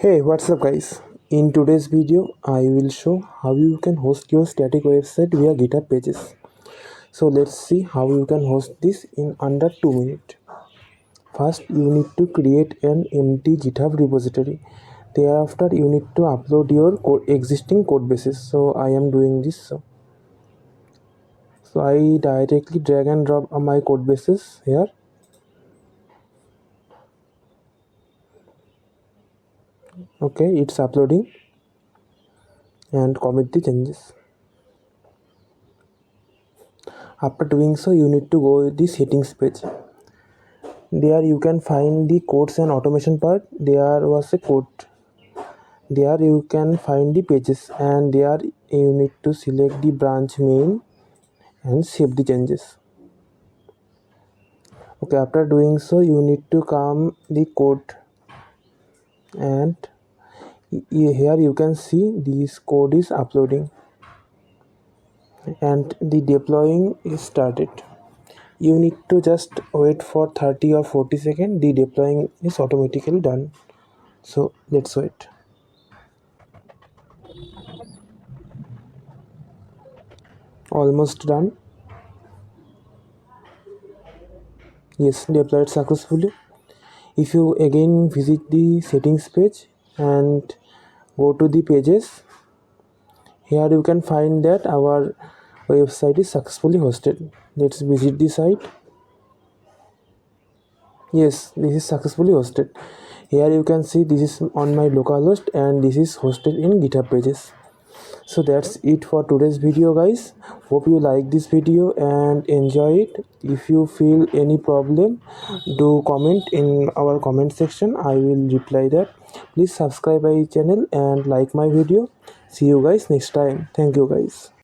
Hey, what's up guys? In today's video, I will show how you can host your static website via GitHub pages. So let's see how you can host this in under 2 minutes. First, you need to create an empty GitHub repository. Thereafter, you need to upload your existing code bases. So I am doing this. So I directly drag and drop my code bases here. Okay, it's uploading and commit the changes. After doing so, you need to go to the settings page. There you can find the codes and automation part. There was a code. There you can find the pages, and there you need to select the branch main and save the changes. Okay, after doing so, you need to come the code, and here you can see this code is uploading and the deploying is started. You need to just wait for 30 or 40 seconds. The deploying is automatically done. So let's wait. Almost done. Yes, deployed successfully. If you again visit the settings page and go to the pages, here you can find that our website is successfully hosted. Let's visit the site. Yes, this is successfully hosted. Here you can see this is on my localhost and this is hosted in GitHub pages. So that's it for today's video guys. Hope you like this video and enjoy it. If you feel any problem, do comment in our comment section. I will reply that. Please subscribe my channel and like my video. See you guys next time. Thank you guys.